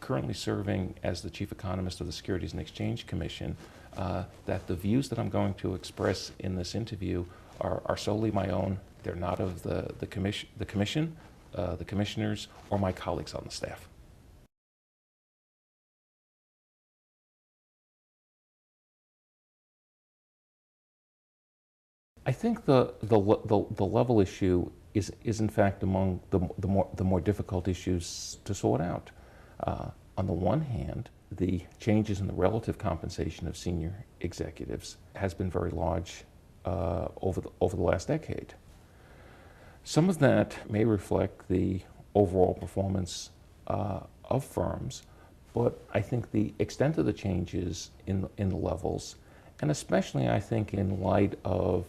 currently serving as the chief economist of the Securities and Exchange Commission, that the views that I'm going to express in this interview are solely my own. They're not of the commission, the commissioners, or my colleagues on the staff. I think the level issue is in fact among the more difficult issues to sort out. On the one hand, the changes in the relative compensation of senior executives has been very large over the last decade. Some of that may reflect the overall performance of firms, but I think the extent of the changes in the levels, and especially I think in light of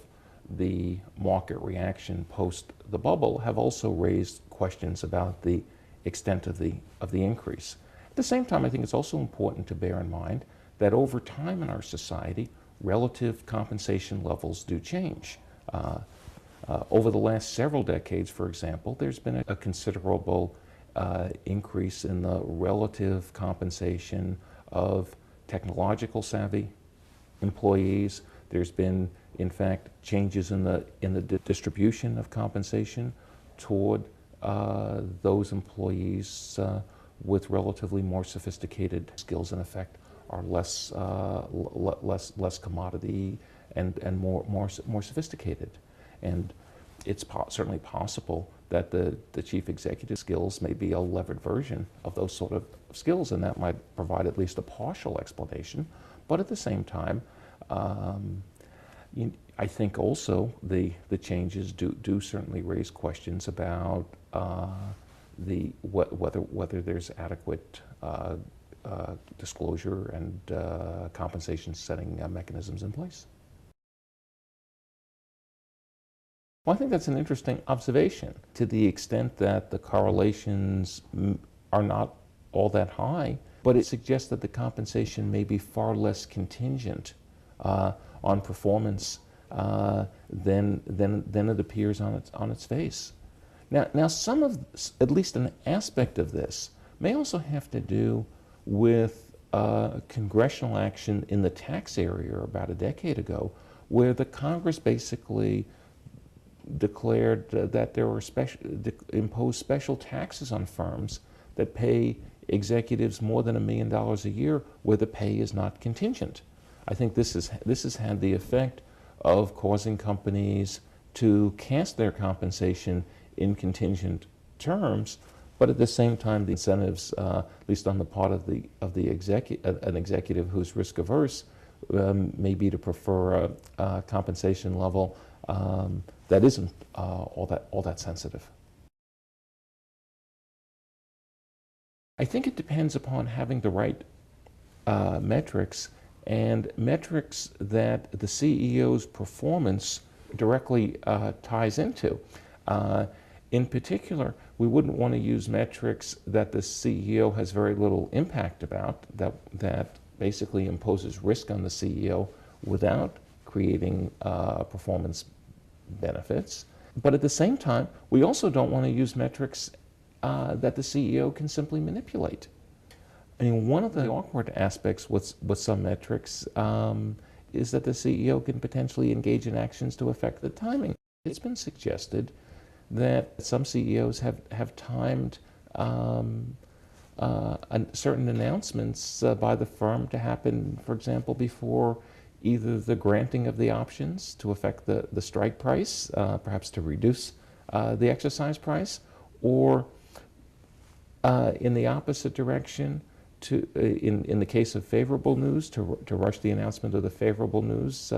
the market reaction post the bubble, have also raised questions about the extent of the increase. At the same time, I think it's also important to bear in mind that over time in our society, relative compensation levels do change. Over the last several decades, for example, there's been a considerable increase in the relative compensation of technological savvy employees. There's been, in fact, changes in the distribution of compensation toward those employees with relatively more sophisticated skills. In effect, are less commodity and more sophisticated. And it's certainly possible that the chief executive skills may be a levered version of those sort of skills, and that might provide at least a partial explanation. But at the same time, I think also the changes do certainly raise questions about whether there's adequate disclosure and compensation setting mechanisms in place. Well, I think that's an interesting observation. To the extent that the correlations are not all that high, but it suggests that the compensation may be far less contingent on performance than it appears on its face. Now, some of, at least an aspect of this, may also have to do with congressional action in the tax area about a decade ago, where the Congress basically declared that there were imposed special taxes on firms that pay executives more than $1 million a year, where the pay is not contingent. I think this has had the effect of causing companies to cast their compensation in contingent terms, but at the same time, the incentives, at least on the part of an executive who's risk averse, may be to prefer a compensation level that isn't all that sensitive. I think it depends upon having the right metrics, and metrics that the CEO's performance directly ties into. In particular, we wouldn't want to use metrics that the CEO has very little impact about, that basically imposes risk on the CEO without creating performance benefits. But at the same time, we also don't want to use metrics that the CEO can simply manipulate. I mean, one of the awkward aspects with some metrics is that the CEO can potentially engage in actions to affect the timing. It's been suggested that some CEOs have timed certain announcements by the firm to happen, for example, before either the granting of the options to affect the strike price, perhaps to reduce the exercise price, or in the opposite direction, in the case of favorable news, to rush the announcement of the favorable news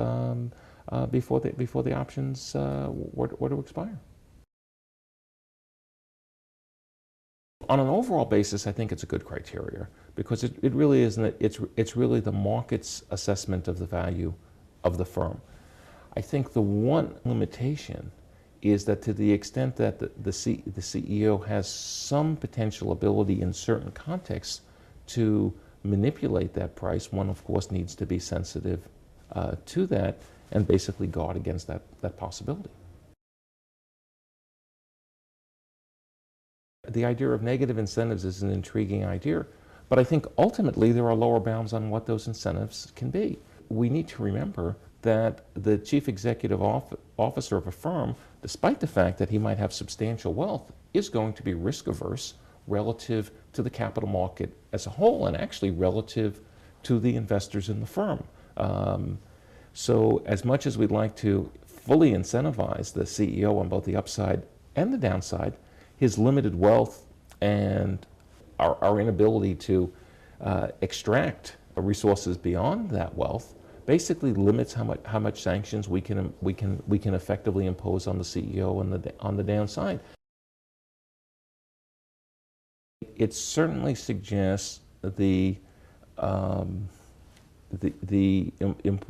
before the options were to expire. On an overall basis, I think it's a good criteria, because it really isn't. It's really the market's assessment of the value of the firm. I think the one limitation is that to the extent that the CEO has some potential ability in certain contexts to manipulate that price, one of course needs to be sensitive to that and basically guard against that possibility. The idea of negative incentives is an intriguing idea, But I think ultimately there are lower bounds on what those incentives can be. We need to remember that the chief executive officer of a firm, despite the fact that he might have substantial wealth, is going to be risk averse relative to the capital market as a whole, and actually relative to the investors in the firm. So as much as we'd like to fully incentivize the CEO on both the upside and the downside, his limited wealth and our inability to extract resources beyond that wealth basically limits how much sanctions we can effectively impose on the CEO on the downside. It certainly suggests the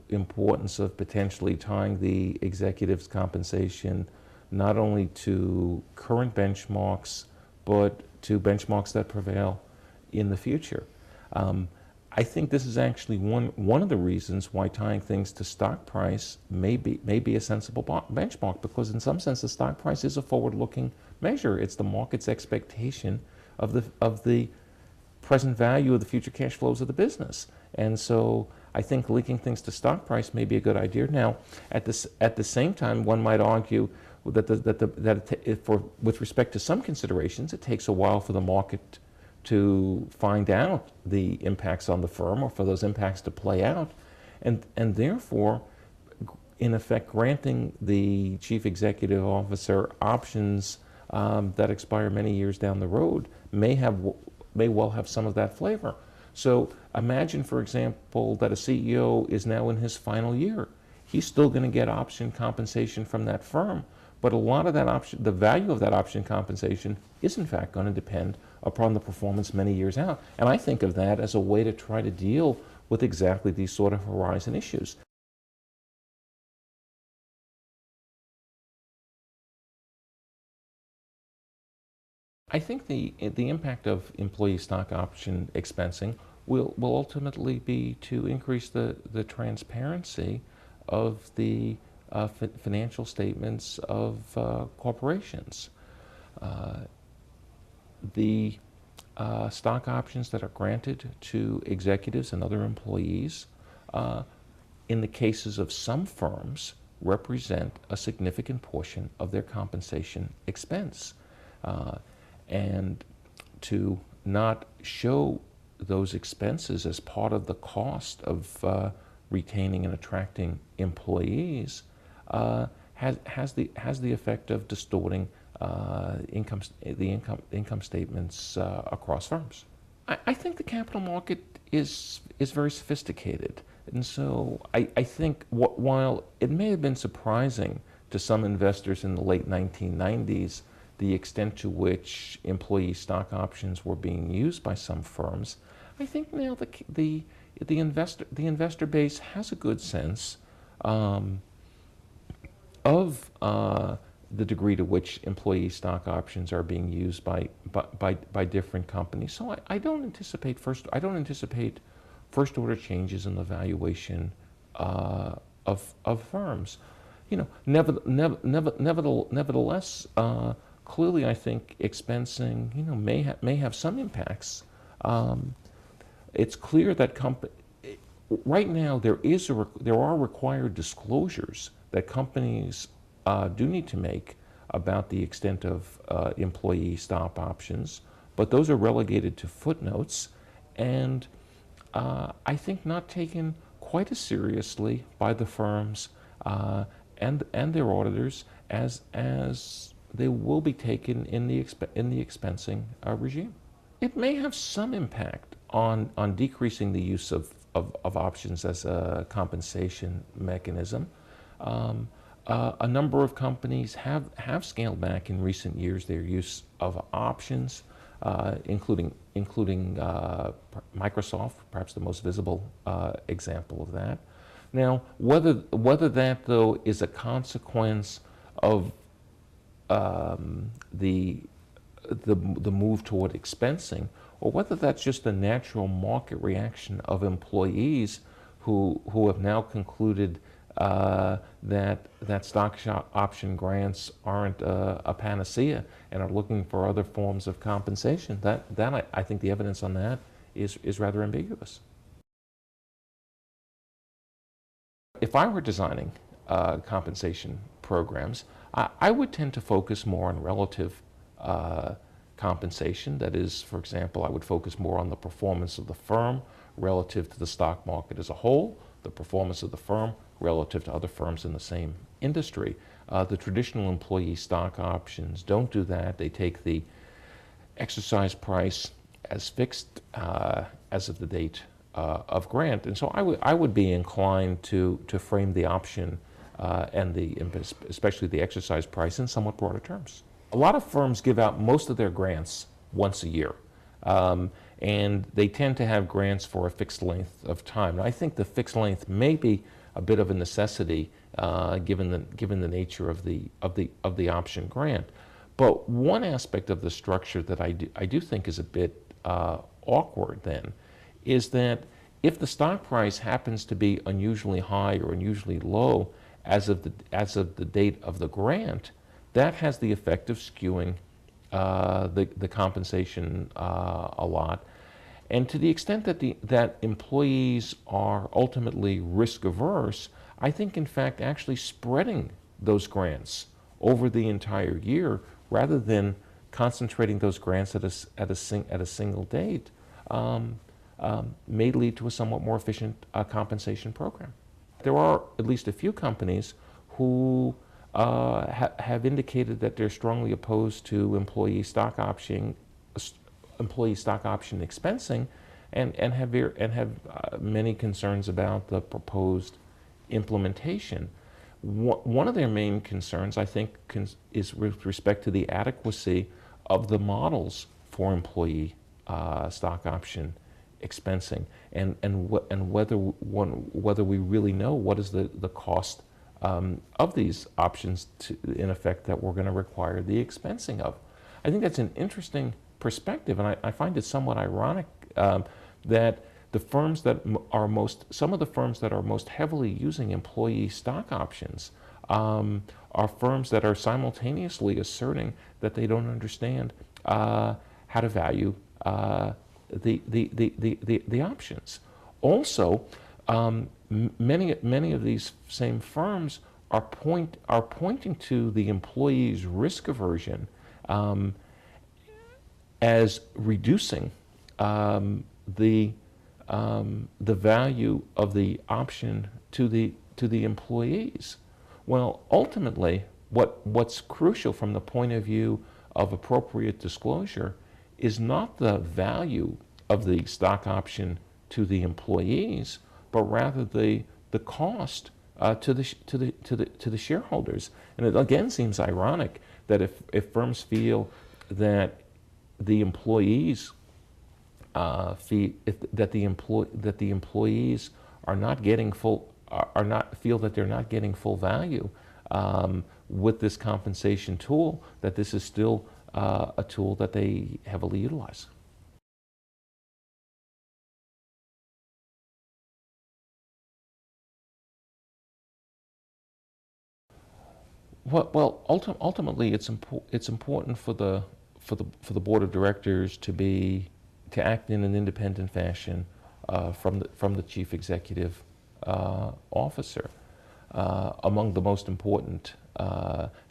importance of potentially tying the executive's compensation not only to current benchmarks, but to benchmarks that prevail in the future. I think this is actually one of the reasons why tying things to stock price may be a sensible benchmark, because in some sense the stock price is a forward-looking measure. It's the market's expectation of the present value of the future cash flows of the business. And so I think linking things to stock price may be a good idea. Now, at the same time, one might argue that with respect to some considerations, it takes a while for the market to find out the impacts on the firm, or for those impacts to play out, and therefore, in effect, granting the chief executive officer options that expire many years down the road may well have some of that flavor. So imagine, for example, that a CEO is now in his final year. He's still going to get option compensation from that firm, but a lot of that the value of that option compensation is in fact going to depend upon the performance many years out. And I think of that as a way to try to deal with exactly these sort of horizon issues. I think the impact of employee stock option expensing will ultimately be to increase the transparency of the financial statements of corporations. The stock options that are granted to executives and other employees, in the cases of some firms, represent a significant portion of their compensation expense. And to not show those expenses as part of the cost of retaining and attracting employees has the effect of distorting income statements across firms. I think the capital market is very sophisticated, and so I think while it may have been surprising to some investors in the late 1990s the extent to which employee stock options were being used by some firms, I think now the investor base has a good sense of the degree to which employee stock options are being used by different companies. So I don't anticipate first order changes in the valuation of firms. Nevertheless, clearly, I think expensing, may have some impacts. It's clear that right now there are required disclosures that companies do need to make about the extent of employee stock options, but those are relegated to footnotes, and I think not taken quite as seriously by the firms and their auditors as they will be taken in the expensing regime. It may have some impact on decreasing the use of options as a compensation mechanism. A number of companies have scaled back in recent years their use of options, including Microsoft, perhaps the most visible example of that. Now, whether that though is a consequence of the move toward expensing, or whether that's just a natural market reaction of employees who have now concluded that stock option grants aren't a panacea and are looking for other forms of compensation. I think the evidence on that is rather ambiguous. If I were designing compensation programs, I would tend to focus more on relative compensation. That is, for example, I would focus more on the performance of the firm relative to the stock market as a whole, the performance of the firm relative to other firms in the same industry. The traditional employee stock options don't do that. They take the exercise price as fixed as of the date of grant. And so I would be inclined to frame the option and especially the exercise price in somewhat broader terms. A lot of firms give out most of their grants once a year. And they tend to have grants for a fixed length of time. And I think the fixed length may be a bit of a necessity given the nature of the option grant. But one aspect of the structure that I do think is a bit awkward then is that if the stock price happens to be unusually high or unusually low as of the date of the grant, that has the effect of skewing the compensation a lot. And to the extent that employees are ultimately risk averse, I think in fact actually spreading those grants over the entire year rather than concentrating those grants at a single date may lead to a somewhat more efficient compensation program. There are at least a few companies who have indicated that they're strongly opposed to employee stock option expensing, and have many concerns about the proposed implementation. One of their main concerns, I think, is with respect to the adequacy of the models for employee stock option expensing, and whether we really know what is the cost of these options in effect that we're going to require the expensing of. I think that's an interesting perspective, and I find it somewhat ironic that the firms that are some of the firms that are most heavily using employee stock options are firms that are simultaneously asserting that they don't understand how to value the options. Also, many of these same firms are pointing to the employee's risk aversion as reducing the value of the option to the employees. Well, ultimately, what's crucial from the point of view of appropriate disclosure is not the value of the stock option to the employees, but rather the cost to the shareholders. And it again seems ironic that if firms feel that the employees that the employees are not getting feel that they're not getting full value with this compensation tool, that this is still a tool that they heavily utilize. Well, ultimately, it's important for the board of directors to act in an independent fashion from the chief executive officer. Among the most important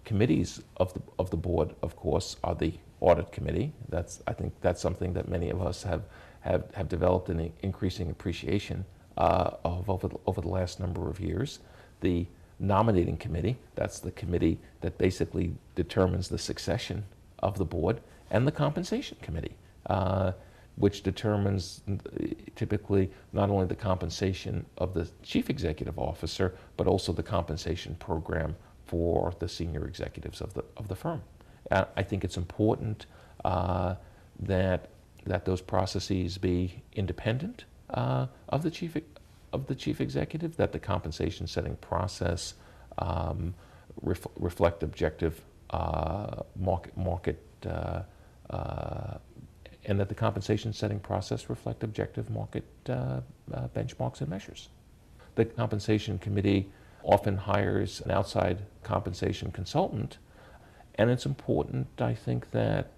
committees of the board, of course, are the audit committee. I think that's something that many of us have developed an increasing appreciation of over the last number of years. The nominating committee, that's the committee that basically determines the succession of the board, and the compensation committee, which determines typically not only the compensation of the chief executive officer, but also the compensation program for the senior executives of the firm. I think it's important that those processes be independent of the chief executive, that the compensation setting process reflect objective market and that the compensation setting process reflect objective market benchmarks and measures. The compensation committee often hires an outside compensation consultant, and it's important, I think, that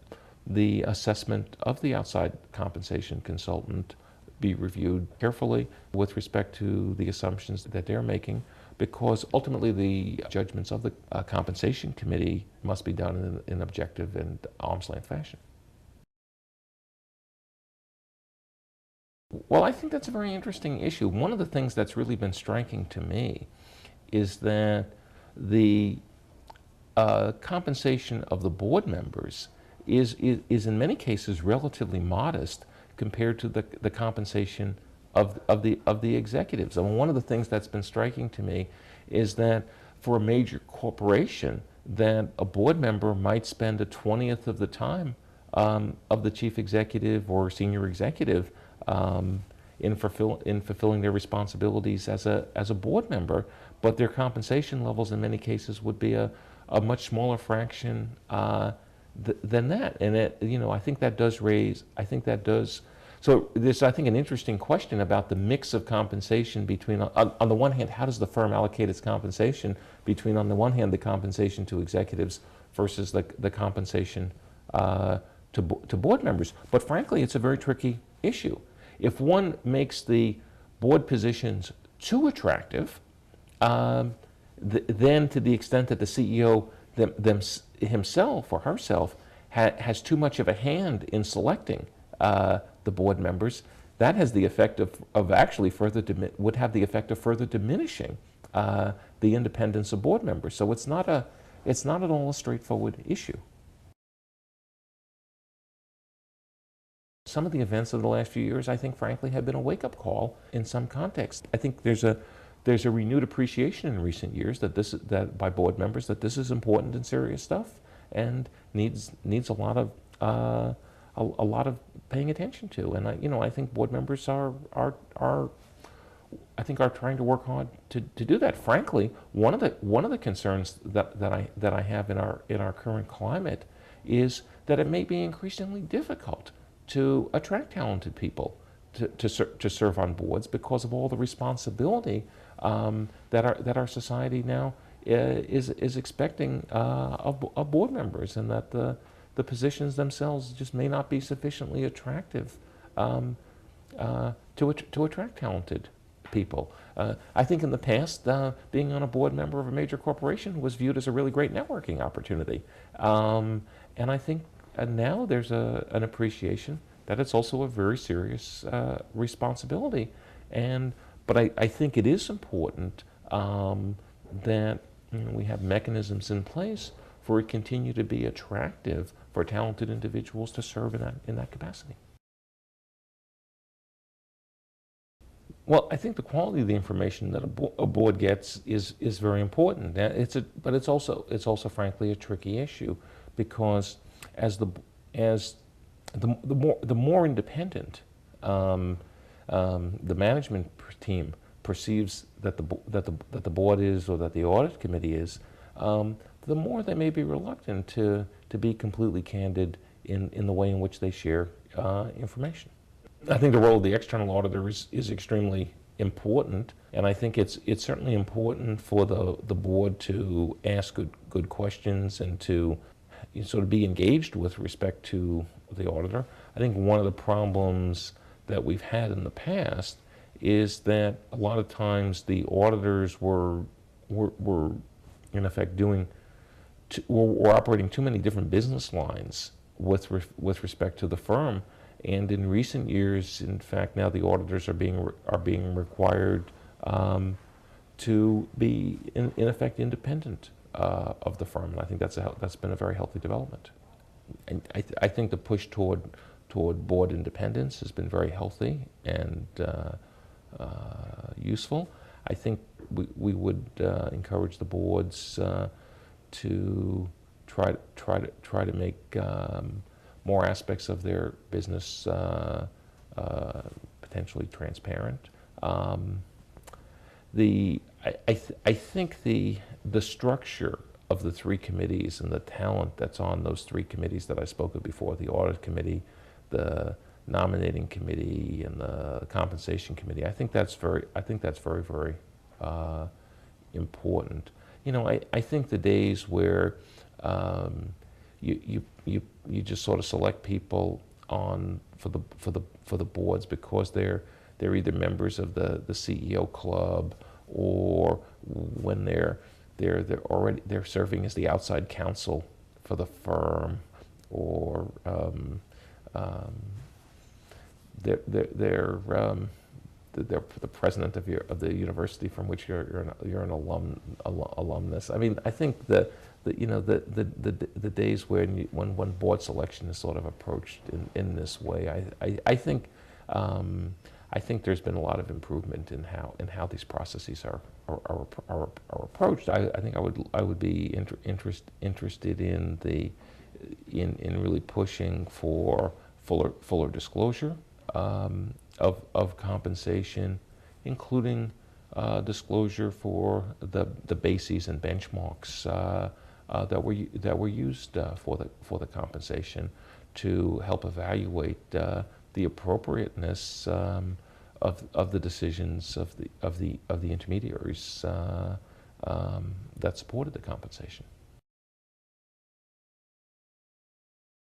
the assessment of the outside compensation consultant be reviewed carefully with respect to the assumptions that they're making, because ultimately the judgments of the compensation committee must be done in objective and arm's length fashion. Well, I think that's a very interesting issue. One of the things that's really been striking to me is that the compensation of the board members is in many cases relatively modest compared to the compensation of the executives. And one of the things that's been striking to me is that for a major corporation, that a board member might spend a 20th of the time of the chief executive or senior executive in fulfilling their responsibilities as a board member, but their compensation levels in many cases would be a much smaller fraction than that. And I think that does raise, so there's, I think, an interesting question about the mix of compensation between, on the one hand, how does the firm allocate its compensation between, on the one hand, the compensation to executives versus the compensation to board members. But frankly, it's a very tricky issue. If one makes the board positions too attractive, then to the extent that the CEO himself or herself has too much of a hand in selecting the board members, that has the effect of actually would have the effect of further diminishing the independence of board members. So it's not at all a straightforward issue. Some of the events of the last few years, I think, frankly, have been a wake-up call in some context. I think there's a renewed appreciation in recent years that by board members that this is important and serious stuff and needs a lot of paying attention to. And I think board members are trying to work hard to do that. Frankly, one of the concerns that I have in our current climate is that it may be increasingly difficult to attract talented people to serve on boards because of all the responsibility that our society now is expecting of board members, and that the positions themselves just may not be sufficiently attractive to attract talented people. I think in the past, being on a board member of a major corporation was viewed as a really great networking opportunity, and I think now there's an appreciation that it's also a very serious responsibility. But I think it is important that we have mechanisms in place for it continue to be attractive for talented individuals to serve in that capacity. Well, I think the quality of the information that a board gets is very important. But it's also frankly a tricky issue, because as the more independent the management team perceives that the board is, or that the audit committee is, the more they may be reluctant to be completely candid in the way in which they share information. I think the role of the external auditor is extremely important, and I think it's certainly important for the board to ask good questions and to sort of be engaged with respect to the auditor. I think one of the problems that we've had in the past is that a lot of times the auditors were in effect were operating too many different business lines with respect to the firm. And in recent years, in fact, now the auditors are being required to be in effect independent of the firm, and I think that's been a very healthy development. And I think the push toward board independence has been very healthy and useful. I think we would encourage the boards to try to make more aspects of their business potentially transparent. I think the structure of the three committees and the talent that's on those three committees that I spoke of before, the audit committee, the nominating committee, and the compensation committee, I think that's very important. I think the days where you just sort of select people on for the boards because they're either members of the CEO club, or when they're serving as the outside counsel for the firm, or they're the president of the university from which you're an alumnus. I mean, I think the days when board selection is sort of approached in this way, I think there's been a lot of improvement in how these processes are approached. I think I would be interested in really pushing for fuller disclosure of compensation, including disclosure for the bases and benchmarks that were used for the compensation, to help evaluate the appropriateness of the decisions of the intermediaries that supported the compensation.